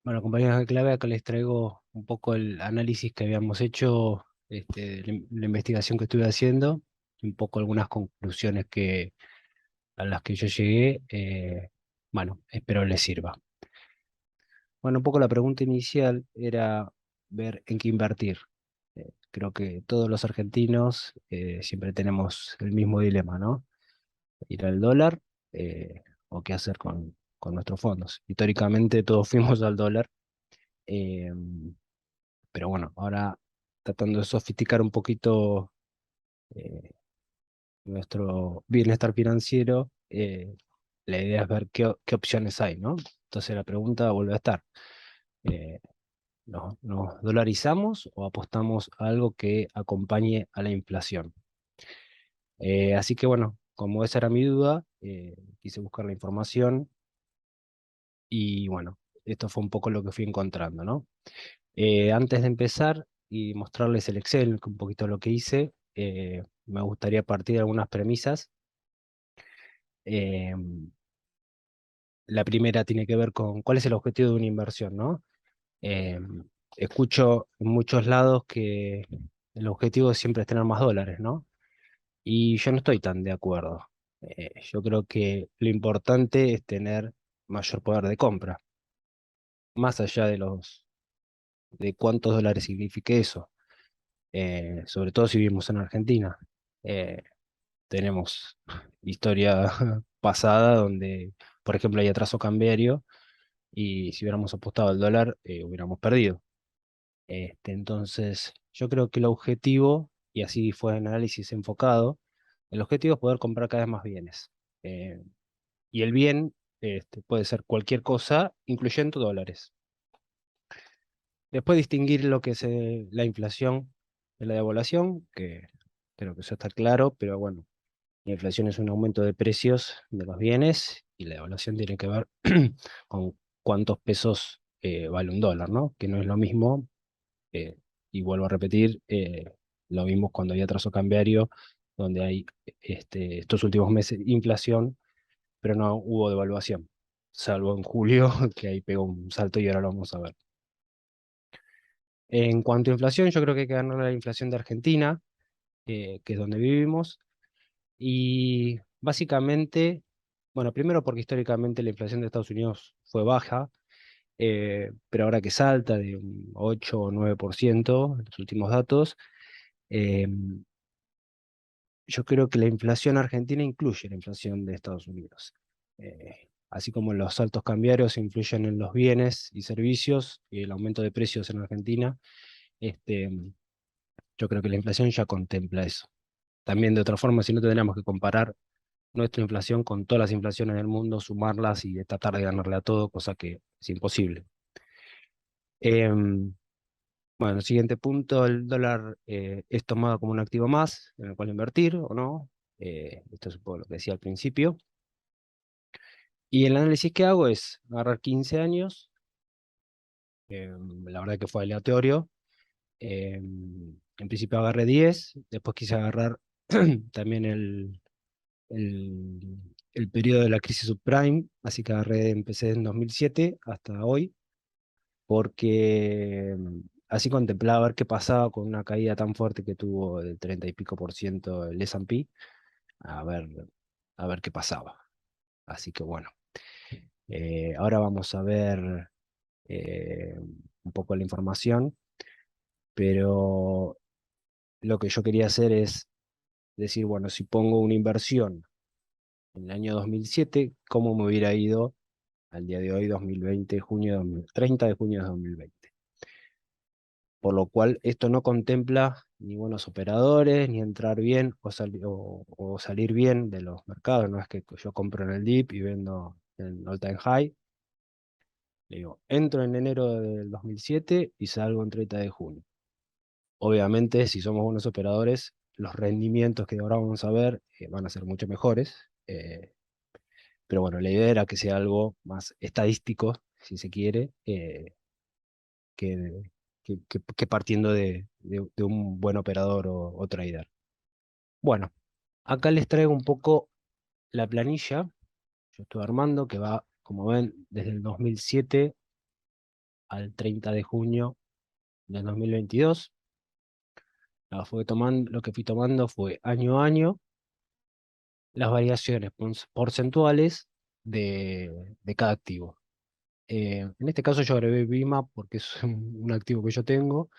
Bueno, compañeros de clave, acá les traigo un poco el análisis que habíamos hecho, la investigación que estuve haciendo, y un poco algunas conclusiones a las que yo llegué. Bueno, espero les sirva. Bueno, un poco la pregunta inicial era ver en qué invertir. Creo que todos los argentinos siempre tenemos el mismo dilema, ¿no? Ir al dólar o qué hacer con nuestros fondos. Históricamente todos fuimos al dólar. eh, Pero bueno, ahora tratando de sofisticar un poquito eh, nuestro bienestar financiero, la idea es ver qué opciones hay, ¿no? Entonces la pregunta vuelve a estar, eh, ¿nos dolarizamos o apostamos a algo que acompañe a la inflación? Así que bueno, como esa era mi duda, quise buscar la información y bueno, esto fue un poco lo que fui encontrando, ¿no? Antes de empezar y mostrarles el Excel, un poquito lo que hice, me gustaría partir de algunas premisas. Eh, la primera tiene que ver con cuál es el objetivo de una inversión, ¿no? Eh, Escucho en muchos lados que el objetivo siempre es tener más dólares, ¿no? Y yo no estoy tan de acuerdo. Yo creo que lo importante es tener mayor poder de compra, más allá de cuántos dólares signifique eso. Sobre todo si vivimos en Argentina. Eh, Tenemos historia pasada donde, por ejemplo, hay atraso cambiario y si hubiéramos apostado al dólar, hubiéramos perdido. Entonces, yo creo que el objetivo, y así fue el análisis enfocado, el objetivo es poder comprar cada vez más bienes. Eh, y el bien puede ser cualquier cosa, incluyendo dólares. Después distinguir lo que es la inflación de la devaluación, que creo que eso está claro, pero bueno, la inflación es un aumento de precios de los bienes y la devaluación tiene que ver con cuántos pesos vale un dólar, ¿no? Que no es lo mismo, eh, y vuelvo a repetir, lo vimos cuando había atraso cambiario, donde hay estos últimos meses inflación, pero no hubo devaluación, salvo en julio, que ahí pegó un salto y ahora lo vamos a ver. En cuanto a inflación, yo creo que hay que ganar la inflación de Argentina, que es donde vivimos. Y básicamente, bueno, primero porque históricamente la inflación de Estados Unidos fue baja, pero ahora que salta de un 8 o 9% en los últimos datos, eh, yo creo que la inflación argentina incluye la inflación de Estados Unidos. Así como los saltos cambiarios influyen en los bienes y servicios y el aumento de precios en Argentina, este, yo creo que la inflación ya contempla eso. También de otra forma, si no tendríamos que comparar nuestra inflación con todas las inflaciones del mundo, sumarlas y tratar de ganarle a todo, cosa que es imposible. Em, bueno, siguiente punto, el dólar es tomado como un activo más en el cual invertir o no. Esto es un poco lo que decía al principio. Y el análisis que hago es agarrar 15 años, la verdad que fue aleatorio. En principio agarré 10, después quise agarrar también el, el periodo de la crisis subprime, así que empecé en 2007 hasta hoy, porque así contemplaba ver qué pasaba con una caída tan fuerte que tuvo del 30 y pico por ciento el S&P, a ver, a ver qué pasaba. Así que bueno, ahora vamos a ver un poco la información, pero lo que yo quería hacer es decir, bueno, si pongo una inversión en el año 2007, ¿cómo me hubiera ido al día de hoy, 2020, junio de 30 de junio de 2020? Por lo cual esto no contempla ni buenos operadores, ni entrar bien o salir bien de los mercados. No es que yo compro en el dip y vendo en all time high. Le digo, entro en enero del 2007 y salgo en 30 de junio. Obviamente, si somos buenos operadores, los rendimientos que ahora vamos a ver van a ser mucho mejores. Pero bueno, la idea era que sea algo más estadístico, si se quiere, que, que partiendo de un buen operador o trader. Bueno, acá les traigo un poco la planilla. Yo estoy armando que va, como ven, desde el 2007 al 30 de junio del 2022. Lo que fui tomando fue año a año las variaciones porcentuales de cada activo. En este caso yo agregué Bima porque es un activo que yo tengo.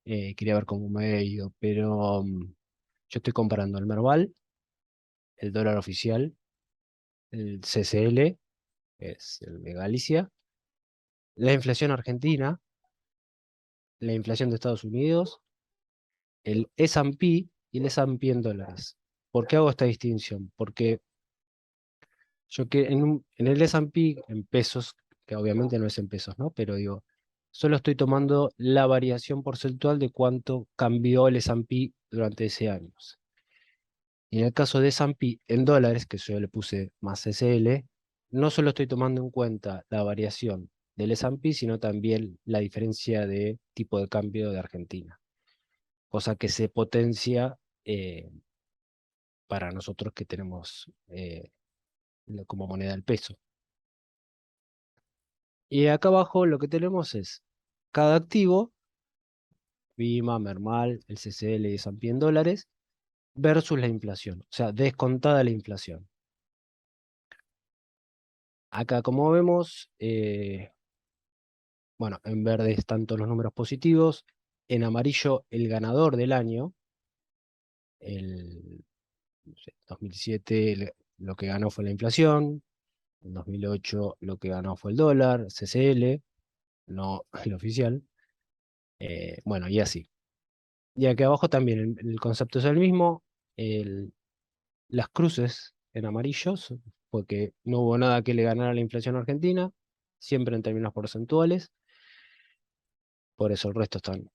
Quería ver cómo me ha ido, pero yo estoy comparando el Merval, el dólar oficial, el CCL, que es el de Galicia, la inflación argentina, la inflación de Estados Unidos, el S&P y el S&P en dólares. ¿Por qué hago esta distinción? Porque yo que en el S&P en pesos, que obviamente no es en pesos, ¿no? Pero digo, solo estoy tomando la variación porcentual de cuánto cambió el S&P durante ese año. Y en el caso de S&P en dólares, que yo le puse más SL, no solo estoy tomando en cuenta la variación del S&P, sino también la diferencia de tipo de cambio de Argentina, cosa que se potencia para nosotros que tenemos como moneda el peso. Y acá abajo lo que tenemos es cada activo, Bima, Mermal, el CCL y S&P en dólares, versus la inflación, o sea, descontada la inflación. Acá, como vemos, bueno, en verde están todos los números positivos, en amarillo el ganador del año, el no sé, 2007 lo que ganó fue la inflación, en 2008 lo que ganó fue el dólar, CCL, no el oficial, bueno, y así. Y aquí abajo también el concepto es el mismo, el- las cruces en amarillos, porque no hubo nada que le ganara a la inflación argentina, siempre en términos porcentuales, por eso el resto están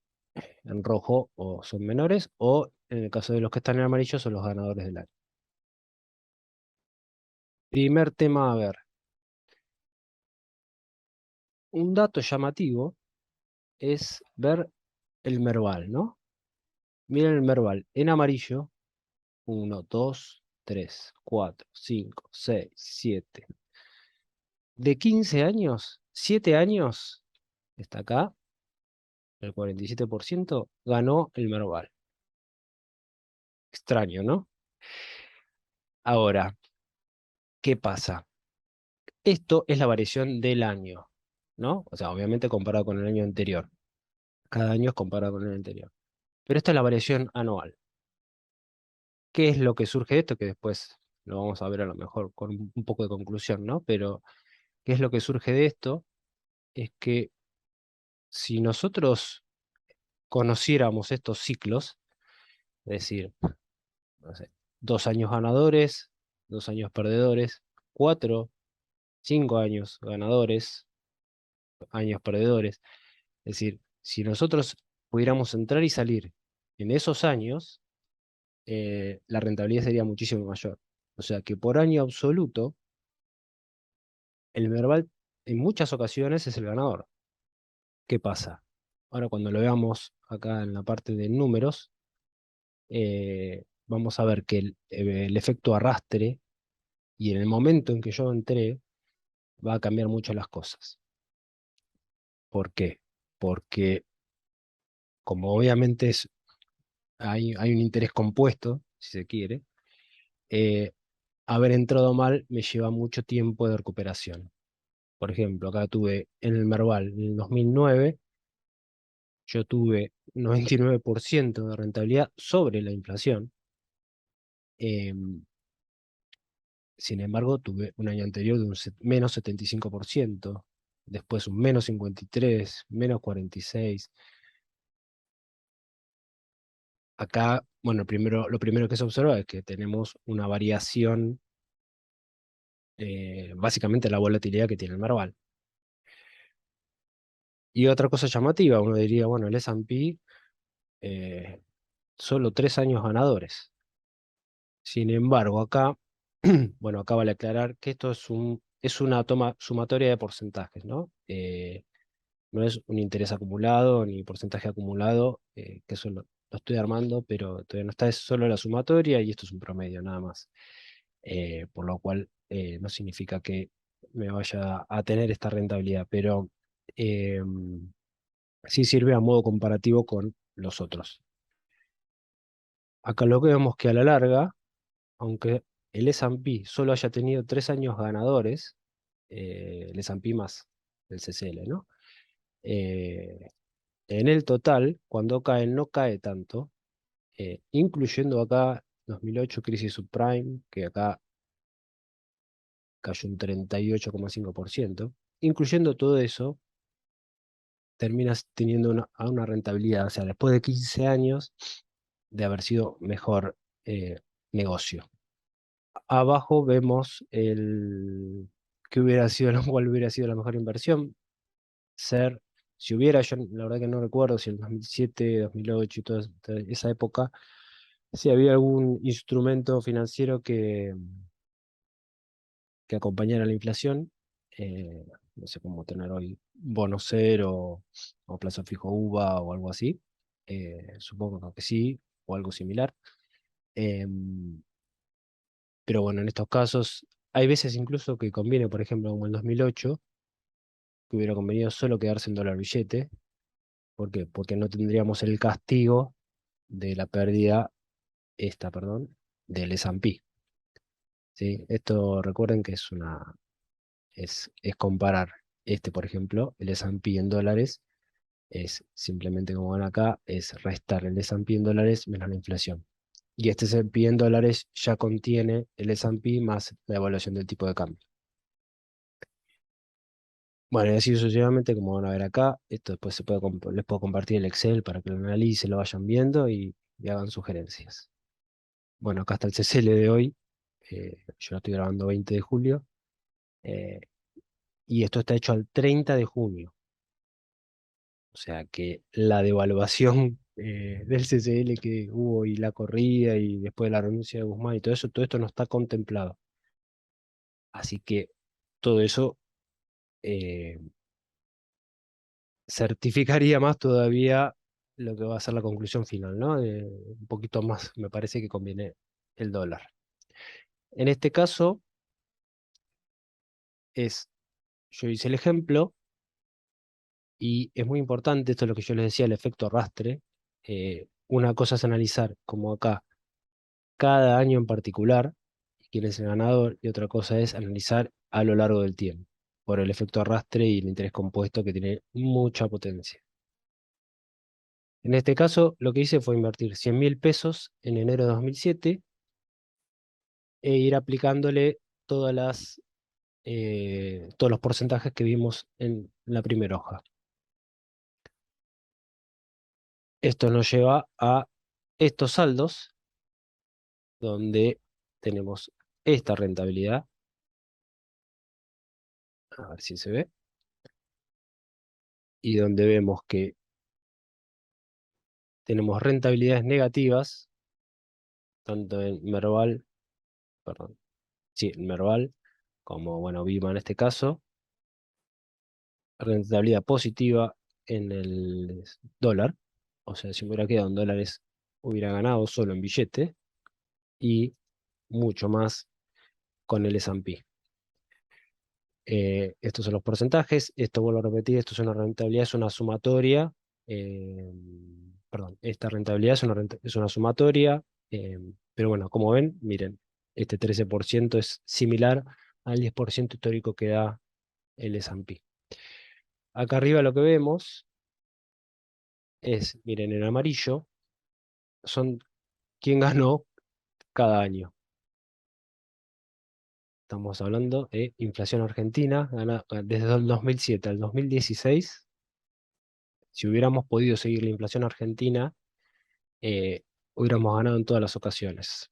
en rojo o son menores, o en el caso de los que están en amarillo son los ganadores del año. Primer tema a ver, un dato llamativo es ver el Merval, ¿no? Miren el Merval en amarillo, uno 2 3 4 5 6 7. De 15 años, 7 años, está acá, el 47% ganó el Merval. Extraño, ¿no? Ahora, ¿qué pasa? Esto es la variación del año, ¿no? O sea, obviamente comparado con el año anterior. Cada año es comparado con el anterior. Pero esta es la variación anual. ¿Qué es lo que surge de esto? Que después lo vamos a ver a lo mejor con un poco de conclusión, ¿no? Pero, ¿qué es lo que surge de esto? Es que si nosotros conociéramos estos ciclos, es decir, no sé, 2 años ganadores, 2 años perdedores, 4, 5 años ganadores, años perdedores, es decir, si nosotros pudiéramos entrar y salir en esos años, la rentabilidad sería muchísimo mayor. O sea que por año absoluto, el Merval en muchas ocasiones es el ganador. ¿Qué pasa? Ahora cuando lo veamos acá en la parte de números, vamos a ver que el efecto arrastre y en el momento en que yo entré, va a cambiar mucho las cosas. ¿Por qué? Porque como obviamente hay un interés compuesto, si se quiere, eh, haber entrado mal me lleva mucho tiempo de recuperación. Por ejemplo, acá tuve en el Merval en el 2009, yo tuve 99% de rentabilidad sobre la inflación. em, Sin embargo, tuve un año anterior de un menos 75%, después un menos 53%, menos 46%. Acá, bueno, lo primero que se observa es que tenemos una variación, básicamente la volatilidad que tiene el Merval. Y otra cosa llamativa, uno diría, bueno, el S&P, eh, solo 3 años ganadores. Sin embargo, acá, bueno, acá vale aclarar que esto es una sumatoria de porcentajes, ¿no? No es un interés acumulado ni porcentaje acumulado, que eso lo estoy armando, pero todavía no está, es solo la sumatoria y esto es un promedio nada más. Por lo cual no significa que me vaya a tener esta rentabilidad, pero sí sirve a modo comparativo con los otros. Acá lo que vemos que a la larga, aunque el S&P solo haya tenido 3 años ganadores, el S&P más el CCL, ¿no? Eh, en el total, cuando cae, no cae tanto, incluyendo acá 2008 crisis subprime, que acá cayó un 38,5%, incluyendo todo eso, terminas teniendo a una rentabilidad, o sea, después de 15 años de haber sido mejor eh, negocio. Abajo vemos que hubiera sido, cuál hubiera sido la mejor inversión. Si hubiera, yo la verdad que no recuerdo si en 2007, 2008 y toda esa época, si había algún instrumento financiero que acompañara la inflación. No sé cómo tener hoy bono cero o plazo fijo UVA o algo así. Supongo que sí, o algo similar. Em, pero bueno, en estos casos hay veces incluso que conviene, por ejemplo, como el 2008, que hubiera convenido solo quedarse en dólar billete. ¿Por qué? Porque no tendríamos el castigo de la pérdida, perdón, del S&P. ¿Sí? Esto recuerden que es comparar por ejemplo, el S&P en dólares, es simplemente como ven acá, es restar el S&P en dólares menos la inflación. Y este S&P en dólares ya contiene el S&P más la evaluación del tipo de cambio. Bueno, y así sucesivamente, como van a ver acá, esto después les puedo compartir el Excel para que lo analicen, lo vayan viendo y hagan sugerencias. Bueno, acá está el CCL de hoy. Yo lo estoy grabando 20 de julio. eh, y esto está hecho al 30 de junio. O sea que la devaluación del CCL que hubo y la corrida y después de la renuncia de Guzmán y todo eso, todo esto no está contemplado. Así que todo eso eh, certificaría más todavía lo que va a ser la conclusión final, ¿no? Un poquito más me parece que conviene el dólar. En este caso yo hice el ejemplo y es muy importante, esto es lo que yo les decía, el efecto arrastre. Una cosa es analizar como acá cada año en particular quién es el ganador, y otra cosa es analizar a lo largo del tiempo, por el efecto arrastre y el interés compuesto que tiene mucha potencia. En este caso, lo que hice fue invertir 100.000 pesos en enero de 2007 e ir aplicándole todos los porcentajes que vimos en la primera hoja. Esto nos lleva a estos saldos, donde tenemos esta rentabilidad, a ver si se ve, y donde vemos que tenemos rentabilidades negativas, tanto en Merval, perdón, sí, en Merval, como, bueno, Vima en este caso, rentabilidad positiva en el dólar, o sea, si hubiera quedado en dólares, hubiera ganado solo en billete, y mucho más con el S&P. Estos son los porcentajes, esto vuelvo a repetir, esto es una rentabilidad, es una sumatoria, eh, perdón, esta rentabilidad es una sumatoria, pero bueno, como ven, miren, este 13% es similar al 10% histórico que da el S&P. Acá arriba lo que vemos es, miren, en amarillo, son quién ganó cada año. Estamos hablando de inflación argentina, desde el 2007 al 2016. Si hubiéramos podido seguir la inflación argentina, eh, hubiéramos ganado en todas las ocasiones,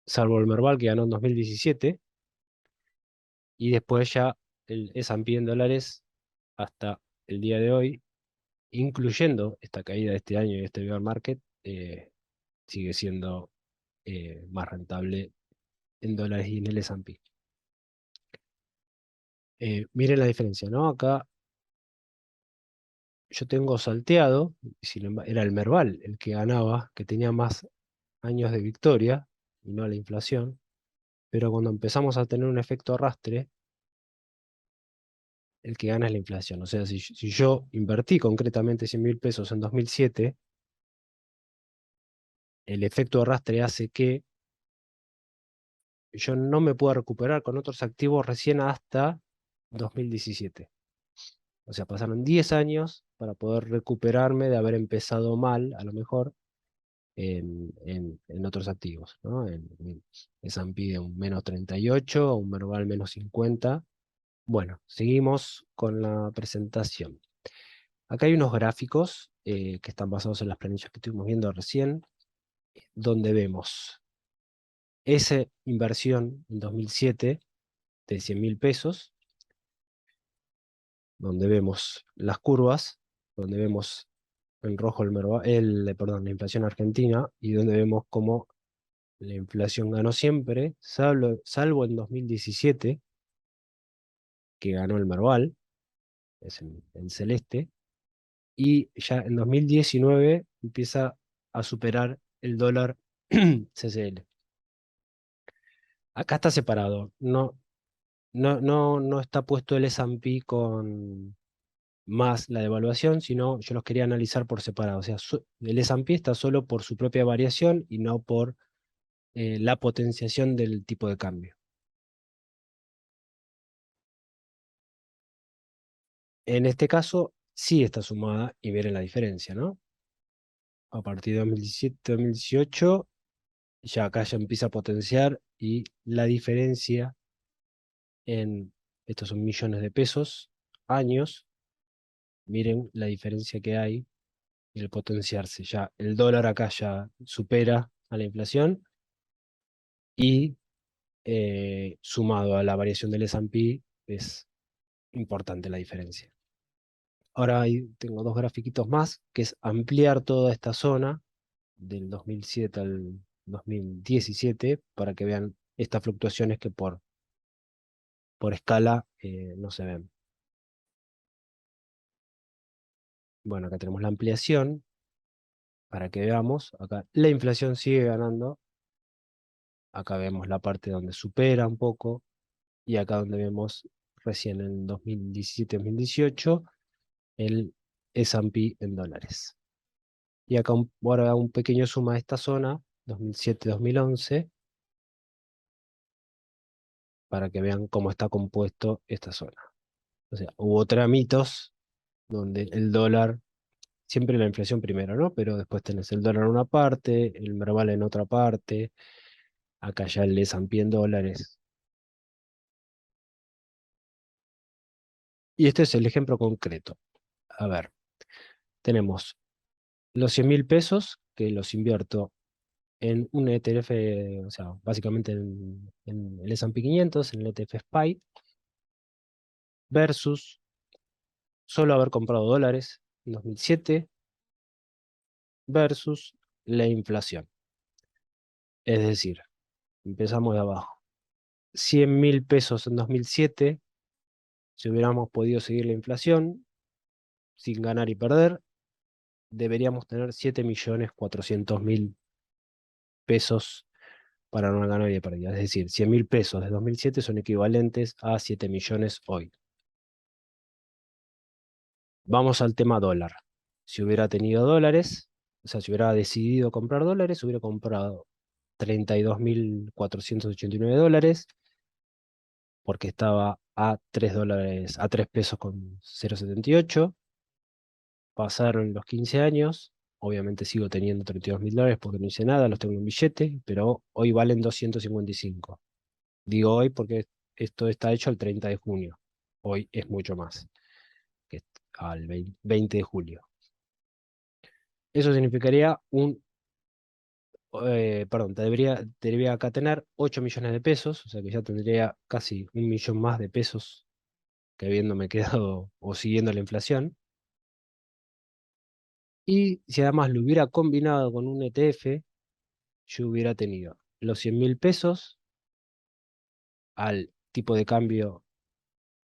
salvo el Merval que ganó en 2017, y después ya el S&P en dólares hasta el día de hoy, incluyendo esta caída de este año y este bear market, sigue siendo más rentable en dólares y en el S&P. Miren la diferencia, ¿no? Acá yo tengo salteado, era el Merval el que ganaba, que tenía más años de victoria y no la inflación, pero cuando empezamos a tener un efecto arrastre, el que gana es la inflación. O sea, si yo invertí concretamente 100.000 pesos en 2007, el efecto de arrastre hace que yo no me pueda recuperar con otros activos recién hasta 2017. O sea, pasaron 10 años para poder recuperarme de haber empezado mal, a lo mejor, en otros activos, ¿no? En S&P de un -38, un Merval -50. Bueno, seguimos con la presentación. Acá hay unos gráficos que están basados en las planillas que estuvimos viendo recién, donde vemos esa inversión en 2007 de 100.000 pesos, donde vemos las curvas, donde vemos en rojo perdón, la inflación argentina, y donde vemos cómo la inflación ganó siempre, salvo en 2017, que ganó el Merval, es en celeste, y ya en 2019 empieza a superar el dólar CCL. Acá está separado, no está puesto el S&P con más la devaluación, sino yo los quería analizar por separado. O sea, el S&P está solo por su propia variación y no por la potenciación del tipo de cambio. En este caso, sí está sumada y miren la diferencia, ¿no? A partir de 2017, 2018, ya acá ya empieza a potenciar y la diferencia estos son millones de pesos, años, miren la diferencia que hay y el potenciarse. Ya el dólar acá ya supera a la inflación y sumado a la variación del S&P es importante la diferencia. Ahora tengo dos grafiquitos más, que es ampliar toda esta zona del 2007 al 2017 para que vean estas fluctuaciones que por escala no se ven. Bueno, acá tenemos la ampliación para que veamos. Acá la inflación sigue ganando. Acá vemos la parte donde supera un poco y acá donde vemos recién en 2017-2018 el S&P en dólares. Y acá ahora un pequeño suma de esta zona, 2007-2011, para que vean cómo está compuesto esta zona. O sea, hubo tramitos donde el dólar, siempre la inflación primero, ¿no? Pero después tenés el dólar en una parte, el Merval en otra parte, acá ya el S&P en dólares. Y este es el ejemplo concreto. A ver, tenemos los 100.000 pesos que los invierto en un ETF, o sea, básicamente en el S&P 500, en el ETF SPY, versus solo haber comprado dólares en 2007 versus la inflación. Es decir, empezamos de abajo. 100.000 pesos en 2007, si hubiéramos podido seguir la inflación sin ganar y perder, deberíamos tener 7.400.000 pesos para no ganar y perder. Es decir, 100.000 pesos de 2007 son equivalentes a 7 millones hoy. Vamos al tema dólar. Si hubiera tenido dólares, o sea, si hubiera decidido comprar dólares, hubiera comprado 32.489 dólares, porque estaba a 3 dólares, a 3 pesos con 0,78. Pasaron los 15 años, obviamente sigo teniendo 32.000 dólares porque no hice nada, los tengo en billete, pero hoy valen 255. Digo hoy porque esto está hecho el 30 de junio. Hoy es mucho más, que al 20 de julio. Eso significaría perdón, debería acá tener 8 millones de pesos, o sea que ya tendría casi 1 millón más de pesos que habiéndome quedado o siguiendo la inflación. Y si además lo hubiera combinado con un ETF, yo hubiera tenido los 100.000 pesos al tipo de cambio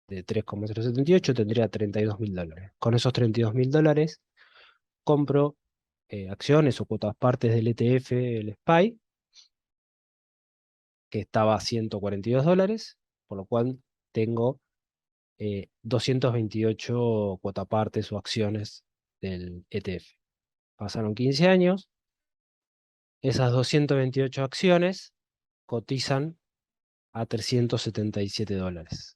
de 3,078, tendría 32.000 dólares. Con esos 32.000 dólares compro acciones o cuotas partes del ETF, el SPY, que estaba a 142 dólares, por lo cual tengo 228 cuotapartes o acciones del ETF. Pasaron 15 años, esas 228 acciones cotizan a $377.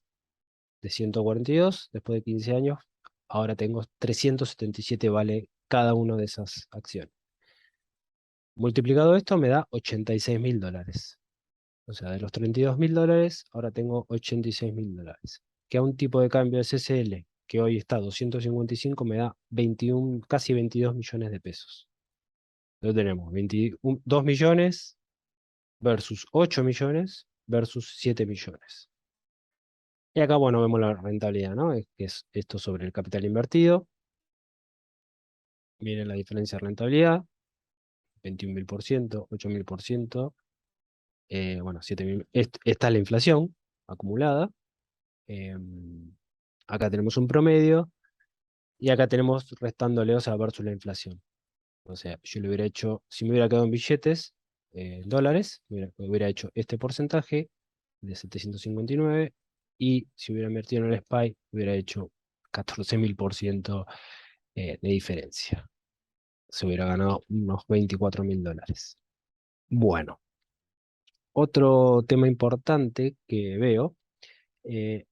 De 142, después de 15 años, ahora tengo 377 vale cada una de esas acciones. Multiplicado esto me da $86.000. O sea, de los $32.000, ahora tengo $86.000. Que a un tipo de cambio de CCL, que hoy está a 255, me da 21, casi 22 millones de pesos. Lo tenemos, 2 millones versus 8 millones versus 7 millones. Y acá, bueno, vemos la rentabilidad, ¿no? Que es esto sobre el capital invertido. Miren la diferencia de rentabilidad, 21.000%, 8.000%, bueno, 7.000. Esta es la inflación acumulada. Acá tenemos un promedio y acá tenemos restándole, o sea, versus la inflación. O sea, yo le hubiera hecho, si me hubiera quedado en billetes, dólares, hubiera hecho este porcentaje de 759 y si hubiera invertido en el SPY, hubiera hecho 14.000% de diferencia. Se hubiera ganado unos $24.000. Bueno, otro tema importante que veo, eh,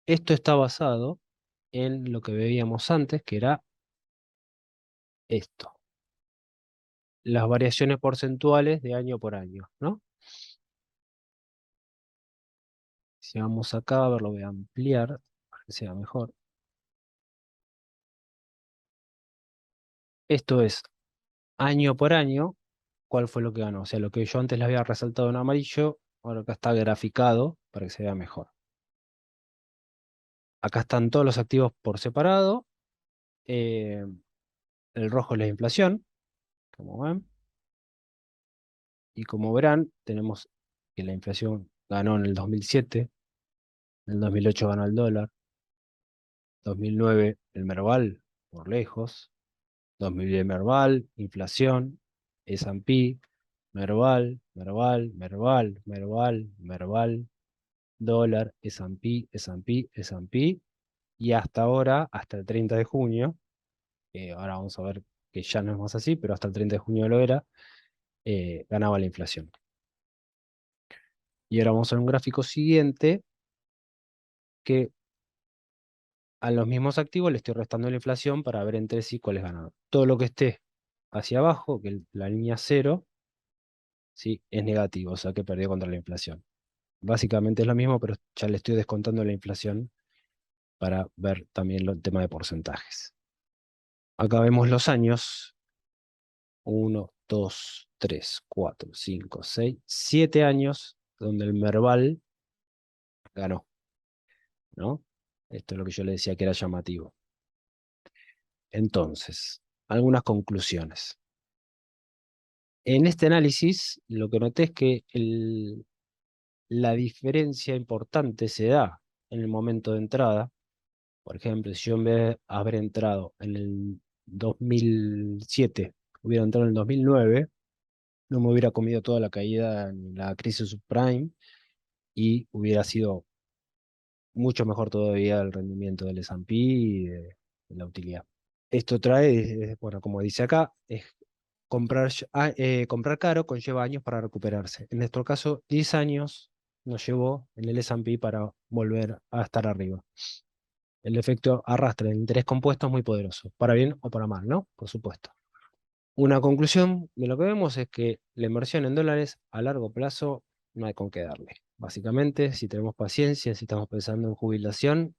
esto está basado en lo que veíamos antes, que era esto, las variaciones porcentuales de año por año, ¿no? Si vamos acá, a ver, lo voy a ampliar para que sea mejor. Esto es año por año, cuál fue lo que ganó. O sea, lo que yo antes le había resaltado en amarillo, ahora acá está graficado para que se vea mejor. Acá están todos los activos por separado. eh, el rojo es la inflación, como ven. Y como verán, tenemos que la inflación ganó en el 2007, en el 2008 ganó el dólar, 2009 el Merval, por lejos, 2010 Merval, inflación, S&P, Merval, Merval, Merval, Merval, Merval, dólar, S&P, S&P, S&P, y hasta ahora, hasta el 30 de junio, ahora vamos a ver que ya no es más así, pero hasta el 30 de junio lo era, ganaba la inflación. Y ahora vamos a ver un gráfico siguiente que a los mismos activos le estoy restando la inflación para ver entre sí cuál es ganador. Todo lo que esté hacia abajo, que la línea cero, ¿sí? Es negativo, o sea que perdió contra la inflación. Básicamente es lo mismo, pero ya le estoy descontando la inflación para ver también el tema de porcentajes. Acá vemos los años. 1, 2, 3, 4, 5, 6, 7 años donde el Merval ganó, ¿no? Esto es lo que yo le decía que era llamativo. Entonces, algunas conclusiones. En este análisis, lo que noté es que la diferencia importante se da en el momento de entrada. Por ejemplo, si yo en vez de haber entrado en el 2007, hubiera entrado en el 2009, no me hubiera comido toda la caída en la crisis subprime y hubiera sido mucho mejor todavía el rendimiento del S&P y de la utilidad. Esto trae, bueno, como dice acá, es comprar caro conlleva años para recuperarse. En nuestro caso, 10 años nos llevó en el S&P para volver a estar arriba. El efecto arrastre del interés compuesto es muy poderoso, para bien o para mal, ¿no? Por supuesto. Una conclusión de lo que vemos es que la inversión en dólares a largo plazo no hay con qué darle. Básicamente, si tenemos paciencia, si estamos pensando en jubilación,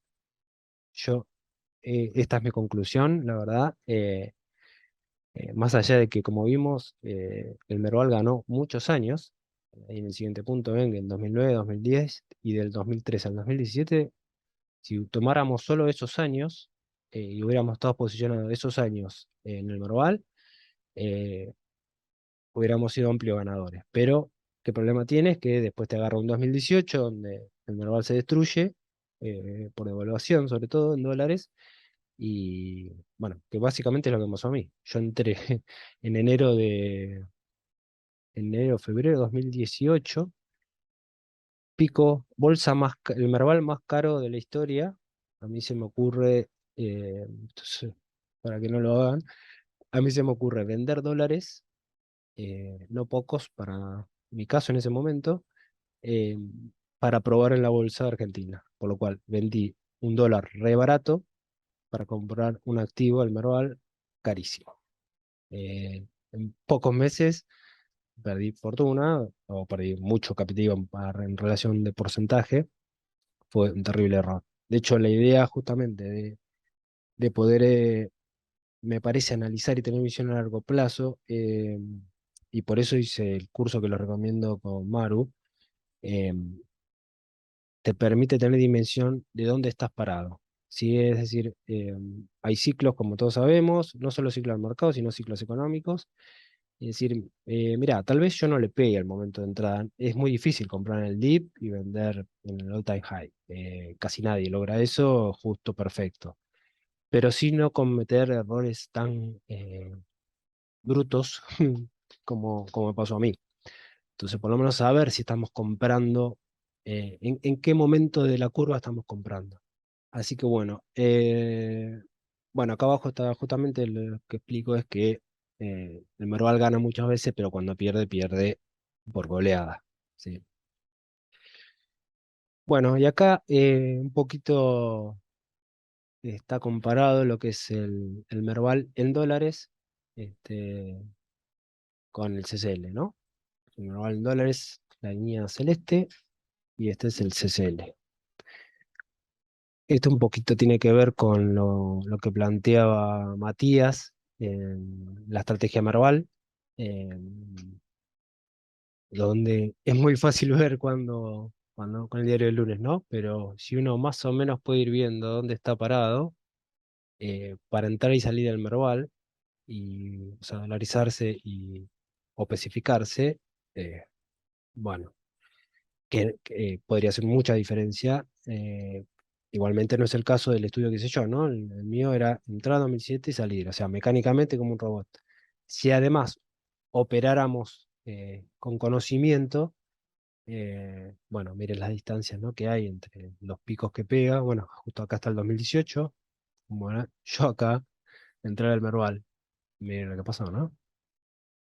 yo, esta es mi conclusión, la verdad. Más allá de que, como vimos, el Merval ganó muchos años, ahí en el siguiente punto ven que en 2009, 2010 y del 2013 al 2017, si tomáramos solo esos años y hubiéramos estado posicionados esos años en el Merval, eh, hubiéramos sido amplios ganadores. Pero, ¿qué problema tiene? Es que después te agarra un 2018 donde el Merval se destruye, por devaluación, sobre todo en dólares, y bueno, que básicamente es lo que me pasó a mí. Yo entré en febrero de 2018, pico, bolsa el Merval más caro de la historia, a mí se me ocurre, entonces, para que no lo hagan, a mí se me ocurre vender dólares, no pocos para mi caso en ese momento, eh, para probar en la bolsa de Argentina. Por lo cual vendí un dólar re barato para comprar un activo, el Merval, carísimo. En pocos meses perdí fortuna o perdí mucho capital en relación de porcentaje. Fue un terrible error. De hecho, la idea justamente de poder, me parece, analizar y tener visión a largo plazo, y por eso hice el curso que lo recomiendo con Maru, eh, te permite tener dimensión de dónde estás parado. ¿Sí? Es decir, hay ciclos, como todos sabemos, no solo ciclos del mercado, sino ciclos económicos. Es decir, mira, tal vez yo no le pegue al momento de entrada. Es muy difícil comprar en el dip y vender en el all-time high. Casi nadie logra eso justo perfecto. Pero sí no cometer errores tan brutos como me pasó a mí. Entonces, por lo menos saber si estamos comprando, en qué momento de la curva estamos comprando. Así que bueno, acá abajo está justamente lo que explico es que el Merval gana muchas veces, pero cuando pierde, pierde por goleada. ¿Sí? Bueno, y acá un poquito está comparado lo que es el Merval en dólares, este, con el CCL, ¿no? El Merval en dólares, la línea celeste, y este es el CCL. Esto un poquito tiene que ver con lo que planteaba Matías en la estrategia Merval, donde es muy fácil ver cuando con el diario del lunes, ¿no? Pero si uno más o menos puede ir viendo dónde está parado, para entrar y salir del Merval, y, o sea, dolarizarse o especificarse, eh, bueno, que podría hacer mucha diferencia. Igualmente no es el caso del estudio que hice yo, ¿no? El mío era entrar a 2007 y salir, o sea, mecánicamente como un robot. Si además operáramos con conocimiento, bueno, miren las distancias, ¿no? que hay entre los picos que pega. Bueno, justo acá está el 2018. Bueno, yo acá entré al Merval. Miren lo que pasó, ¿no?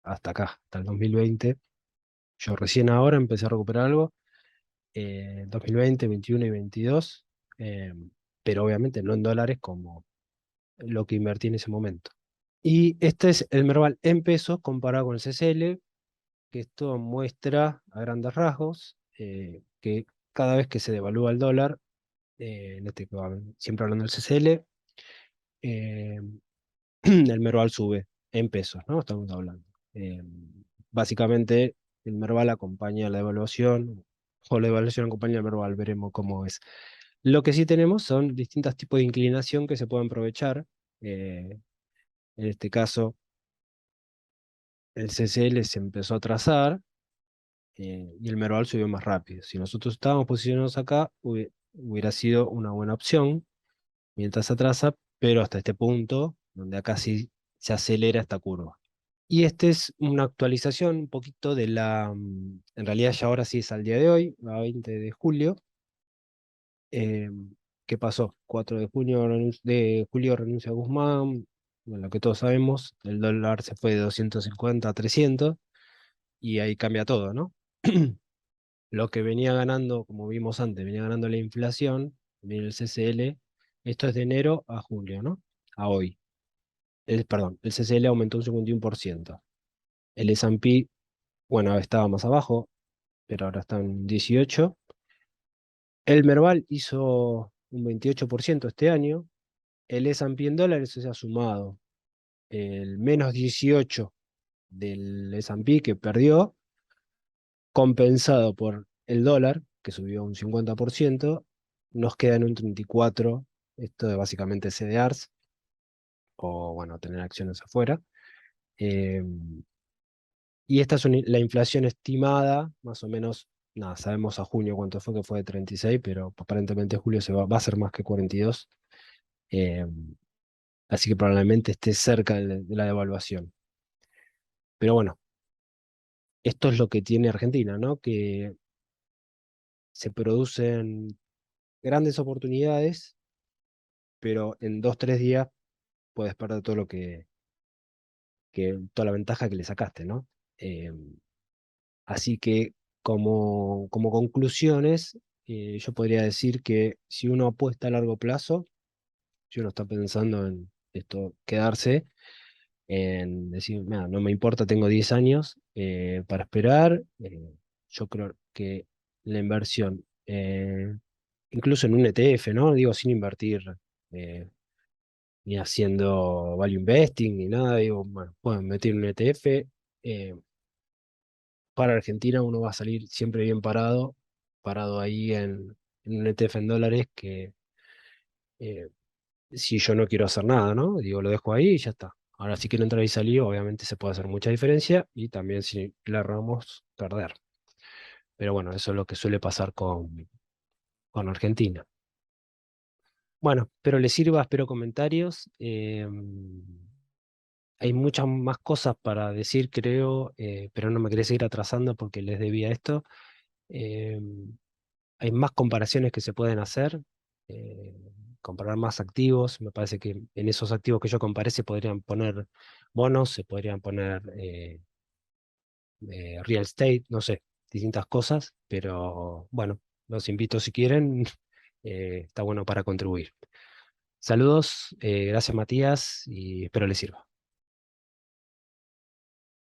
Hasta acá, hasta el 2020. Yo recién ahora empecé a recuperar algo. 2020, 21 y 22, eh, pero obviamente no en dólares como lo que invertí en ese momento. Y este es el Merval en pesos comparado con el CCL, que esto muestra a grandes rasgos que cada vez que se devalúa el dólar, siempre hablando del CCL, eh, el Merval sube en pesos, ¿no? Estamos hablando. Eh, Básicamente, el Merval acompaña la devaluación, o la devaluación acompaña al Merval, veremos cómo es. Lo que sí tenemos son distintos tipos de inclinación que se pueden aprovechar. En este caso, el CCL se empezó a trazar, y el Merval subió más rápido. Si nosotros estábamos posicionados acá, hubiera sido una buena opción mientras se atrasa, pero hasta este punto, donde acá sí se acelera esta curva. Y esta es una actualización un poquito en realidad ya ahora sí es al día de hoy, a 20 de julio. Eh, ¿Qué pasó? 4 de junio, de julio renuncia Guzmán. Bueno, lo que todos sabemos, el dólar se fue de 250 a 300 y ahí cambia todo, ¿no? Lo que venía ganando, como vimos antes, venía ganando la inflación, viene el CCL, esto es de enero a julio, ¿no? A hoy. Perdón, el CCL aumentó un 51%. El S&P, bueno, estaba más abajo, pero ahora está en 18. El Merval hizo un 28% este año. El S&P en dólares se ha sumado el menos 18 del S&P que perdió, compensado por el dólar, que subió un 50%, nos queda en un 34%, esto es básicamente CDRs, o bueno, tener acciones afuera. Eh, y esta es la inflación estimada, más o menos, nada, sabemos a junio cuánto fue, que fue de 36, pero aparentemente julio va a ser más que 42. eh, Así que probablemente esté cerca de la devaluación. Pero bueno, esto es lo que tiene Argentina, ¿no? Que se producen grandes oportunidades, pero en 2, 3 días puedes perder todo toda la ventaja que le sacaste, ¿no? Eh, Así que como conclusiones, yo podría decir que si uno apuesta a largo plazo, si uno está pensando en esto, quedarse, en decir, "Mira, no me importa, tengo 10 años para esperar", yo creo que la inversión, incluso en un ETF, ¿no? Digo, sin invertir eh, ni haciendo value investing ni nada, digo, bueno, pueden meter un ETF. eh, para Argentina uno va a salir siempre bien parado ahí en un ETF en dólares que eh, si yo no quiero hacer nada, ¿no? Digo, lo dejo ahí y ya está. Ahora, si quiero entrar y salir, obviamente se puede hacer mucha diferencia y también si le erramos, perder. Pero bueno, eso es lo que suele pasar con Argentina. Bueno, espero les sirva, espero comentarios. Hay muchas más cosas para decir, creo, pero no me quería seguir atrasando porque les debía esto. Eh, Hay más comparaciones que se pueden hacer, eh, comparar más activos. Me parece que en esos activos que yo comparé se podrían poner bonos, se podrían poner real estate, no sé, distintas cosas, pero bueno, los invito si quieren, está bueno para contribuir. Saludos, gracias Matías y espero les sirva.